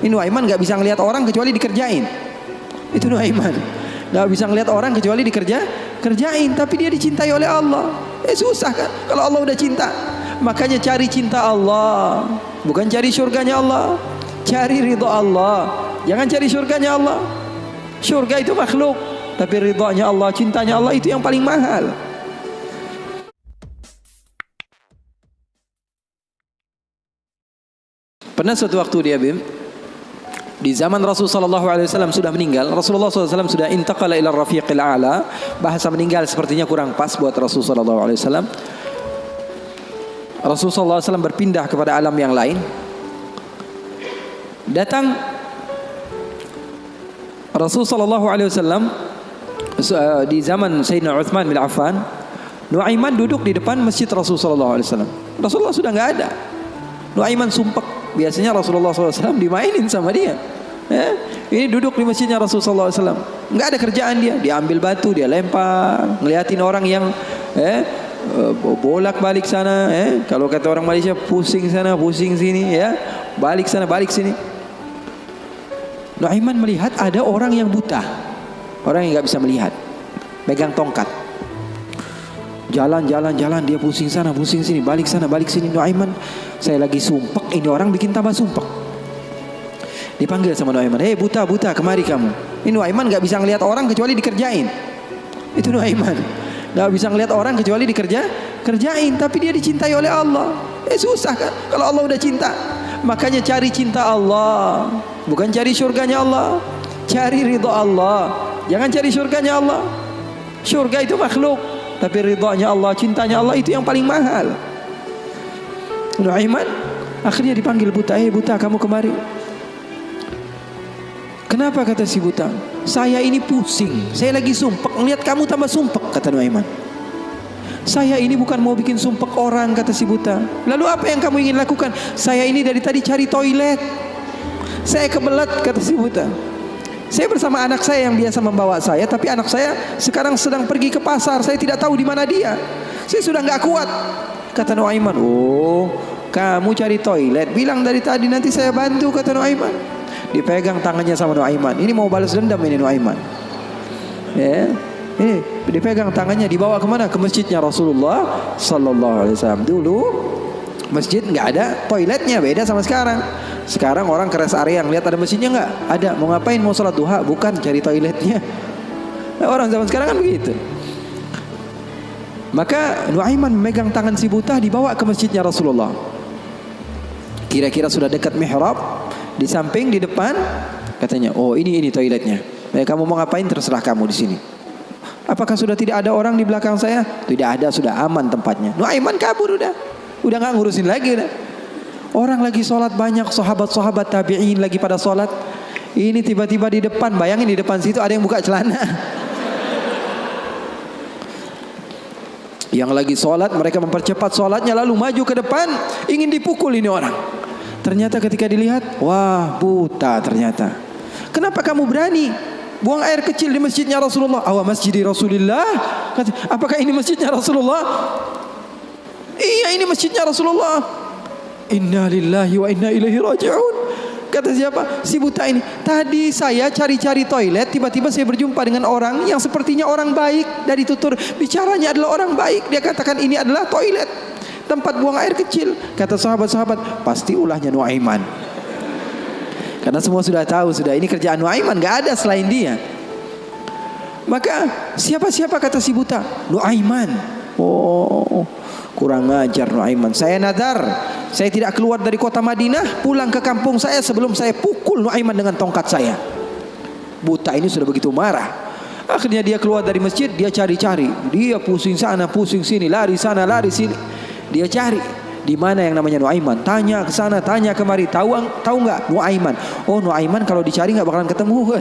Ini Nuaiman nggak bisa ngelihat orang kecuali dikerjain. Itu Nuaiman. Nggak bisa ngelihat orang kecuali kerjain. Tapi dia dicintai oleh Allah. Susah kan? Kalau Allah udah cinta. Makanya cari cinta Allah. Bukan cari surganya Allah. Cari ridha Allah. Jangan cari surganya Allah. Surga itu makhluk. Tapi ridhanya Allah, cintanya Allah itu yang paling mahal. Pernah suatu waktu dia di zaman Rasulullah SAW sudah meninggal. Rasulullah SAW sudah intaqala ila rafiqil a'la. Bahasa meninggal sepertinya kurang pas buat Rasulullah SAW. Rasulullah SAW berpindah kepada alam yang lain. Datang Rasulullah SAW di zaman Sayyidina Uthman bin Affan. Nuaiman duduk di depan masjid Rasulullah SAW. Rasulullah sudah nggak ada. Nuaiman sumpek. Biasanya Rasulullah SAW dimainin sama dia. Ini duduk di masjidnya Rasulullah SAW. Nggak ada kerjaan dia. Dia ambil batu, dia lempar, ngeliatin orang yang bolak balik sana. Kalau kata orang Malaysia, pusing sana, pusing sini, balik sana, balik sini. Nuaiman melihat ada orang yang buta, orang yang nggak bisa melihat, megang tongkat. Jalan, dia pusing sana, pusing sini, balik sana, balik sini. Nuaiman, saya lagi sumpek, ini orang bikin tambah sumpek. Dipanggil sama Nuaiman, buta, kemari kamu. Ini Nuaiman nggak bisa ngelihat orang kecuali dikerjain. Itu Nuaiman, nggak bisa ngelihat orang kecuali kerjain. Tapi dia dicintai oleh Allah. Susah kan? Kalau Allah udah cinta. Makanya cari cinta Allah, bukan cari surganya Allah. Cari ridha Allah. Jangan cari surganya Allah. Surga itu makhluk. Tapi ridhanya Allah, cintanya Allah itu yang paling mahal. Nuaiman akhirnya dipanggil buta. Buta, kamu kemari. Kenapa, kata si buta? Saya ini pusing. Saya lagi sumpek. Ngelihat kamu tambah sumpek, kata Nuaiman. Saya ini bukan mau bikin sumpek orang, kata si buta. Lalu apa yang kamu ingin lakukan? Saya ini dari tadi cari toilet. Saya kebelet, kata si buta. Saya bersama anak saya yang biasa membawa saya, tapi anak saya sekarang sedang pergi ke pasar. Saya tidak tahu di mana dia. Saya sudah nggak kuat, kata Nuaiman. Kamu cari toilet. Bilang dari tadi, nanti saya bantu, kata Nuaiman. Dipegang tangannya sama Nuaiman. Ini mau balas dendam ini Nuaiman. Ini dipegang tangannya, dibawa kemana? Ke masjidnya Rasulullah Sallallahu Alaihi Wasallam. Dulu masjid nggak ada toiletnya, beda sama sekarang. Sekarang orang ke rest area, ngeliat ada masjidnya nggak? Ada. Mau ngapain? Mau sholat duha? Bukan, cari toiletnya. Orang zaman sekarang kan begitu. Maka Nuaiman memegang tangan si buta, dibawa ke masjidnya Rasulullah. Kira-kira sudah dekat mihrab, di samping, di depan, katanya, ini toiletnya. Kamu mau ngapain? Terserah kamu di sini. Apakah sudah tidak ada orang di belakang saya? Tidak ada, sudah aman tempatnya. Nuaiman kabur udah nggak ngurusin lagi udah. Orang lagi sholat banyak, sahabat-sahabat tabi'in lagi pada sholat. Ini tiba-tiba di depan, bayangin di depan situ ada yang buka celana. Yang lagi sholat, mereka mempercepat sholatnya, lalu maju ke depan, ingin dipukul ini orang. Ternyata ketika dilihat, wah buta ternyata. Kenapa kamu berani buang air kecil di masjidnya Rasulullah? Awa masjidi Rasulullah. Apakah ini masjidnya Rasulullah? Iya, ini masjidnya Rasulullah. Inna lillahi wa inna ilaihi raji'un. Kata siapa? Si buta ini. Tadi saya cari-cari toilet, tiba-tiba saya berjumpa dengan orang yang sepertinya orang baik. Dari tutur bicaranya adalah orang baik. Dia katakan ini adalah toilet, tempat buang air kecil. Kata sahabat-sahabat, pasti ulahnya Nuaiman. Karena semua sudah tahu, sudah ini kerjaan Nuaiman, gak ada selain dia. Maka siapa-siapa, kata si buta? Nuaiman. Kurang ajar Nuaiman. Saya nadar, saya tidak keluar dari kota Madinah, pulang ke kampung saya sebelum saya pukul Nuaiman dengan tongkat saya. Buta ini sudah begitu marah. Akhirnya dia keluar dari masjid, dia cari-cari. Dia pusing sana, pusing sini, lari sana, lari sini. Dia cari di mana yang namanya Nuaiman. Tanya ke sana, tanya kemari. Tahu nggak Nuaiman? Nuaiman kalau dicari nggak bakalan ketemu.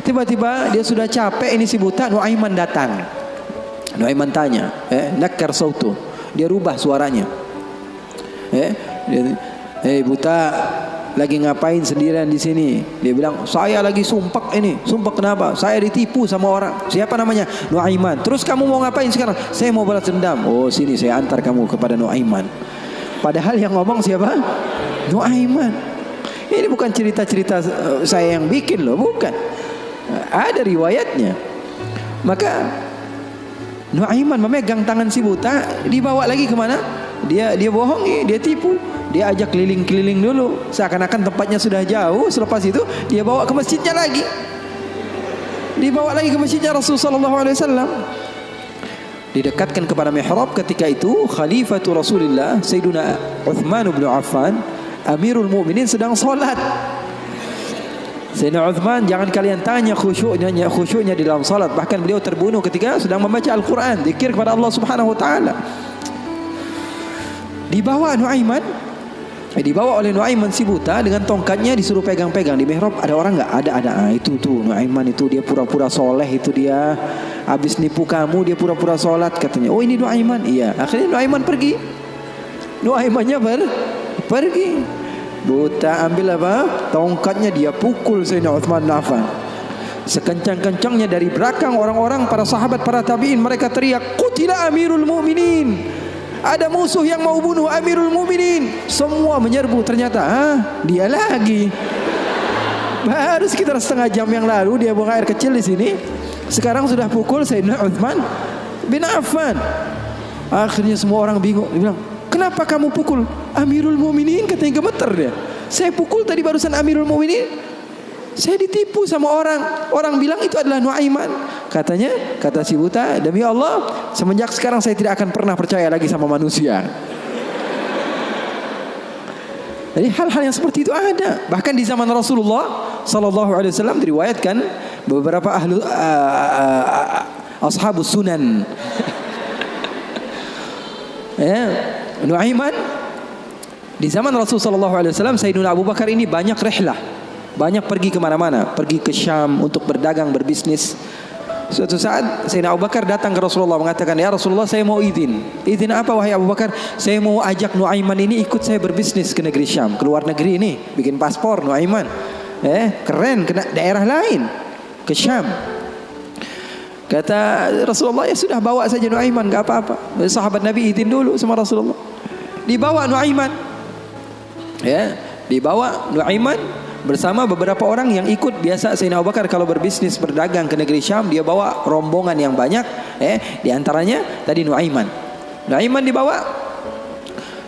Tiba-tiba dia sudah capek, ini si buta. Nuaiman datang. Nuaiman tanya, nakkar sautu. Dia rubah suaranya. Buta, lagi ngapain sendirian di sini? Dia bilang, saya lagi sumpek ini. Sumpek kenapa? Saya ditipu sama orang. Siapa namanya? Nuaiman. Terus kamu mau ngapain sekarang? Saya mau balas dendam. Sini saya antar kamu kepada Nuaiman. Padahal yang ngomong siapa? Nuaiman. Ini bukan cerita-cerita saya yang bikin loh, bukan. Ada riwayatnya. Maka Nuaiman memegang tangan si buta, dibawa lagi kemana? Dia bohongi, dia tipu. Dia ajak keliling-keliling dulu, seakan-akan tempatnya sudah jauh. Selepas itu dia bawa ke masjidnya lagi. Dibawa lagi ke masjidnya Rasulullah SAW. Didekatkan kepada mihrab. Ketika itu Khalifatu Rasulullah Sayyiduna Uthman bin Affan, Amirul Mukminin, sedang salat. Sayyidina Uthman, jangan kalian tanya khusyuknya di dalam salat. Bahkan beliau terbunuh ketika sedang membaca Al-Quran, zikir kepada Allah Subhanahu Wa Taala. Dibawa oleh Nuaiman si buta dengan tongkatnya, disuruh pegang-pegang di mihrab. Ada orang nggak? Ada. Itu tuh Nuaiman itu, dia pura-pura soleh itu, dia habis nipu kamu, dia pura-pura sholat katanya. Oh ini Nuaiman. Iya. Akhirnya Nuaiman pergi. Nuaimannya pergi. Buta ambil apa? Tongkatnya, dia pukul Sayyidina Uthman bin Affan. Sekencang-kencangnya dari belakang orang-orang, para sahabat, para tabi'in, mereka teriak, "Qutila Amirul Mukminin." Ada musuh yang mau bunuh Amirul Mukminin. Semua menyerbu. Ternyata dia lagi. Baru sekitar setengah jam yang lalu dia buang air kecil di sini. Sekarang sudah pukul Sayyidina Uthman bin Affan. Akhirnya semua orang bingung. Dia bilang, "Kenapa kamu pukul Amirul Mukminin?" Katanya gemeter dia. "Saya pukul tadi barusan Amirul Mukminin. Saya ditipu sama orang. Orang bilang itu adalah Nuaiman." Katanya, kata si buta, "Demi Allah, semenjak sekarang saya tidak akan pernah percaya lagi sama manusia." Jadi hal-hal yang seperti itu ada. Bahkan di zaman Rasulullah sallallahu alaihi wasallam diriwayatkan beberapa ashabus sunan. Nuaiman di zaman Rasulullah sallallahu alaihi wasallam, Sayyidina Abu Bakar ini banyak rihlah, banyak pergi kemana-mana, pergi ke Syam untuk berdagang, berbisnis. Suatu saat Sayyidina Abu Bakar datang ke Rasulullah mengatakan, "Ya Rasulullah, saya mau izin." "Izin apa wahai Abu Bakar?" "Saya mau ajak Nuaiman ini ikut saya berbisnis ke negeri Syam, ke luar negeri ini, bikin paspor Nuaiman. Keren, ke daerah lain, ke Syam." Kata Rasulullah, "Ya sudah, bawa saja Nuaiman, enggak apa-apa." Sahabat Nabi izin dulu sama Rasulullah. Dibawa Nuaiman. Dibawa Nuaiman bersama beberapa orang yang ikut. Biasa Sayyidina Abu Bakar kalau berbisnis, berdagang ke negeri Syam, dia bawa rombongan yang banyak. Di antaranya tadi Nuaiman. Nuaiman dibawa.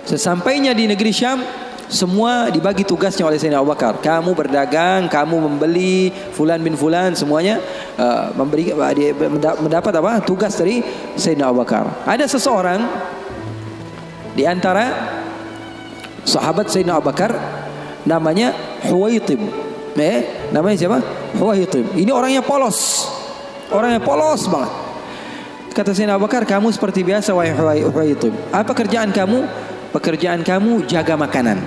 Sesampainya di negeri Syam, semua dibagi tugasnya oleh Sayyidina Abu Bakar. Kamu berdagang, kamu membeli, fulan bin fulan, semuanya mendapat apa? Tugas dari Sayyidina Abu Bakar. Ada seseorang di antara sahabat Sayyidina Abu Bakar, namanya Huwaitib. Namanya siapa? Huwaitib. Ini orangnya polos. Orangnya polos banget. Kata Sayyidina Abu Bakar, "Kamu seperti biasa wahai Huwaitib. Apa kerjaan kamu?" "Pekerjaan kamu jaga makanan.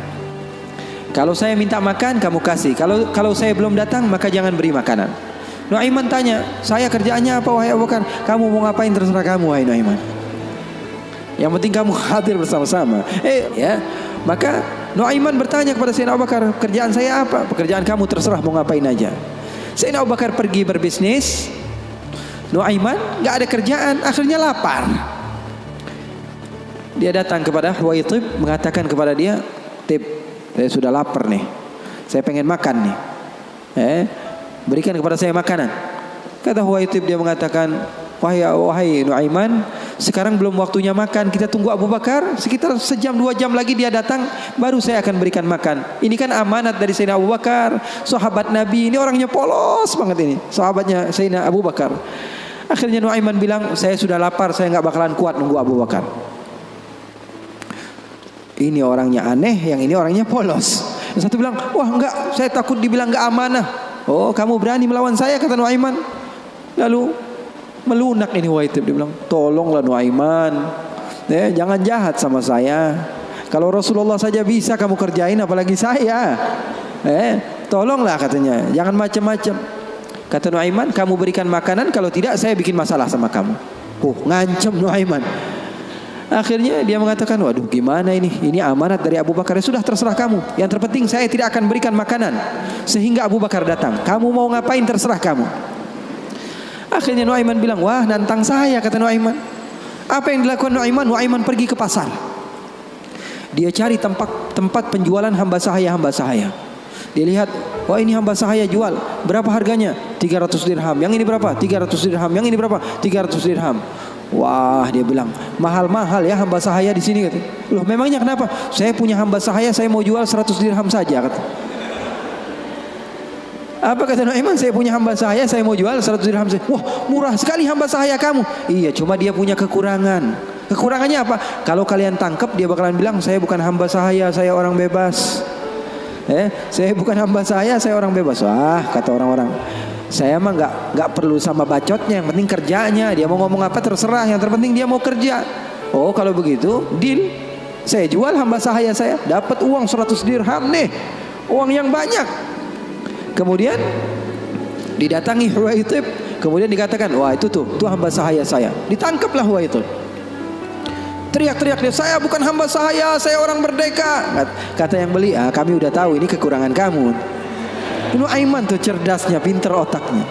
Kalau saya minta makan, kamu kasih. Kalau saya belum datang, maka jangan beri makanan." Nuaiman tanya, "Saya kerjaannya apa wahai Abu Bakar?" "Kamu mau ngapain terserah kamu wahai Nuaiman. Yang penting kamu hadir bersama-sama." Maka Nuaiman bertanya kepada Sayyidina Abu Bakar, "Kerjaan saya apa?" "Pekerjaan kamu terserah, mau ngapain aja." Sayyidina Abu Bakar pergi berbisnis. Nuaiman gak ada kerjaan, akhirnya lapar. Dia datang kepada Huwaitib, mengatakan kepada dia, "Tib, saya sudah lapar nih. Saya pengen makan nih. Berikan kepada saya makanan." Kata Huwaitib, dia mengatakan, Wahai Nuaiman, sekarang belum waktunya makan. Kita tunggu Abu Bakar sekitar sejam 2 jam lagi dia datang, baru saya akan berikan makan. Ini kan amanat dari Sayyidina Abu Bakar, sahabat Nabi. Ini orangnya polos banget ini, sahabatnya Sayyidina Abu Bakar." Akhirnya Nuaiman bilang, "Saya sudah lapar, saya nggak bakalan kuat nunggu Abu Bakar." Ini orangnya aneh, yang ini orangnya polos. Yang satu bilang, "Wah enggak, saya takut dibilang nggak amanah." "Oh, kamu berani melawan saya?" kata Nuaiman. Lalu melunak ini Huwaitib, dia bilang, "Tolonglah Nuaiman, jangan jahat sama saya. Kalau Rasulullah saja bisa kamu kerjain, apalagi saya. Tolonglah," katanya, "jangan macam-macam." Kata Nuaiman, "Kamu berikan makanan, kalau tidak saya bikin masalah sama kamu." Ngancem Nuaiman. Akhirnya dia mengatakan, "Waduh, gimana ini? Ini amanat dari Abu Bakar. Sudah, terserah kamu. Yang terpenting saya tidak akan berikan makanan sehingga Abu Bakar datang. Kamu mau ngapain terserah kamu." Akhirnya Nuaiman bilang, "Wah, nantang saya," kata Nuaiman. Apa yang dilakukan Nuaiman? Nuaiman pergi ke pasar. Dia cari tempat penjualan hamba sahaya. Dia lihat, wah ini hamba sahaya jual. Berapa harganya? 300 dirham. Yang ini berapa? 300 dirham. Yang ini berapa? 300 dirham. Wah, dia bilang, mahal-mahal ya hamba sahaya di sini, kata. Loh, memangnya kenapa? Saya punya hamba sahaya, saya mau jual 100 dirham saja, kata. Apa kata Nuaiman? Saya punya hamba sahaya, saya mau jual 100 dirham saja. Wah, murah sekali hamba sahaya kamu. Iya, cuma dia punya kekurangan. Kekurangannya apa? Kalau kalian tangkap, dia bakalan bilang, saya bukan hamba sahaya, saya orang bebas. Saya bukan hamba saya orang bebas. Wah, kata orang-orang, saya mah nggak perlu sama bacotnya, yang penting kerjanya. Dia mau ngomong apa terserah, yang terpenting dia mau kerja. Oh, kalau begitu deal. Saya jual hamba sahaya saya, dapat uang 100 dirham nih, uang yang banyak. Kemudian didatangi Huwaitib, kemudian dikatakan, wah itu hamba sahaya saya. Ditangkaplah Huwaitib. Teriak-teriak dia, saya bukan hamba sahaya, saya orang merdeka. Kata yang beli, kami udah tahu ini kekurangan kamu. Nuaiman tuh cerdasnya, pinter otaknya.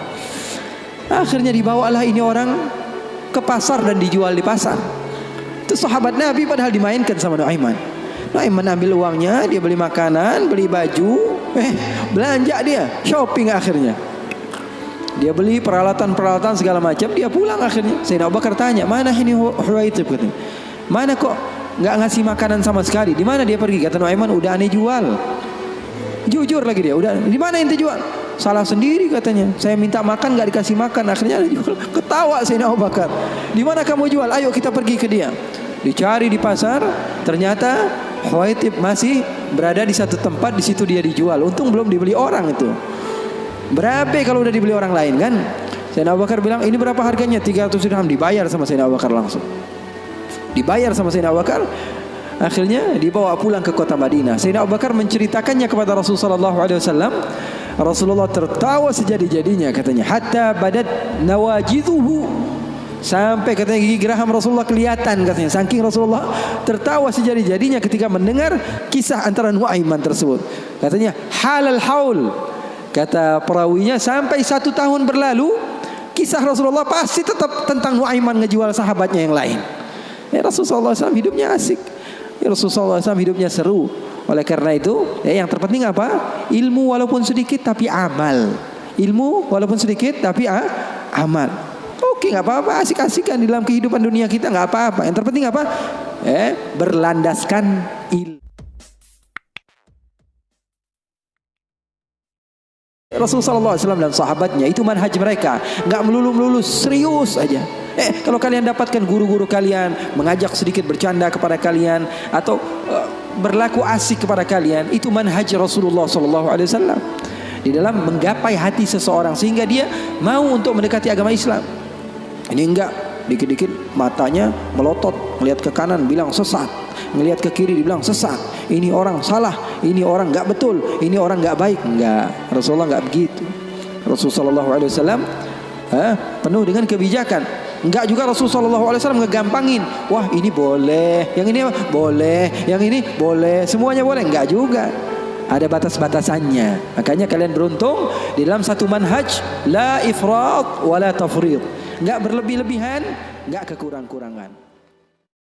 Akhirnya dibawalah ini orang ke pasar dan dijual di pasar. Itu sahabat Nabi padahal dimainkan sama Nuaiman. Nuaiman ambil uangnya, dia beli makanan, beli baju, belanja dia, shopping akhirnya. Dia beli peralatan-peralatan segala macam, dia pulang akhirnya. Sayyidina Abu Bakar tanya, mana ini Huwaitib, katanya. Mana kok nggak ngasih makanan sama sekali? Di mana dia pergi? Kata Nuaiman, udah aneh jual. Jujur lagi dia, udah. Di mana ente jual? Salah sendiri katanya. Saya minta makan nggak dikasih makan. Akhirnya aneh jual. Ketawa Sayyidina Abu Bakar. Di mana kamu jual? Ayo kita pergi ke dia. Dicari di pasar. Ternyata Huwaitib masih berada di satu tempat. Di situ dia dijual. Untung belum dibeli orang itu. Berapa kalau udah dibeli orang lain kan? Sayyidina Abu Bakar bilang, ini berapa harganya? 300 dirham. Dibayar sama Sayyidina Abu Bakar langsung. Dibayar sama Sayyidina Abu Bakar. Akhirnya dibawa pulang ke kota Madinah. Sayyidina Abu Bakar menceritakannya kepada Rasulullah SAW. Rasulullah tertawa sejadi-jadinya, katanya, hatta badat nawajiduhu, sampai katanya gigi geraham Rasulullah kelihatan, katanya. Saking Rasulullah tertawa sejadi-jadinya ketika mendengar kisah antara Nuaiman tersebut. Katanya halal haul, kata perawinya, sampai 1 tahun berlalu kisah Rasulullah pasti tetap tentang Nuaiman ngejual sahabatnya yang lain. Rasulullah SAW hidupnya asik. Rasulullah SAW hidupnya seru. Oleh karena itu, yang terpenting apa? Ilmu walaupun sedikit tapi amal. Ilmu walaupun sedikit tapi amal. Oke, nggak apa-apa, asik-asikan di dalam kehidupan dunia kita, nggak apa-apa. Yang terpenting apa? Berlandaskan ilmu. Rasulullah SAW dan sahabatnya itu manhaj mereka, nggak melulu serius aja. Kalau kalian dapatkan guru-guru kalian mengajak sedikit bercanda kepada kalian atau berlaku asik kepada kalian, itu manhaj Rasulullah SAW di dalam menggapai hati seseorang sehingga dia mau untuk mendekati agama Islam. Ini enggak, dikit-dikit matanya melotot, melihat ke kanan bilang sesat, melihat ke kiri dibilang sesat, ini orang salah, ini orang enggak betul, ini orang enggak baik. Enggak, Rasulullah enggak begitu. Rasulullah SAW penuh dengan kebijakan. Enggak juga Rasulullah SAW ngegampangin. Wah ini boleh, yang ini boleh, yang ini boleh, semuanya boleh. Enggak juga, ada batas-batasannya. Makanya kalian beruntung di dalam satu manhaj, la ifrat wa la tafrid. Enggak berlebih-lebihan, enggak kekurang-kurangan.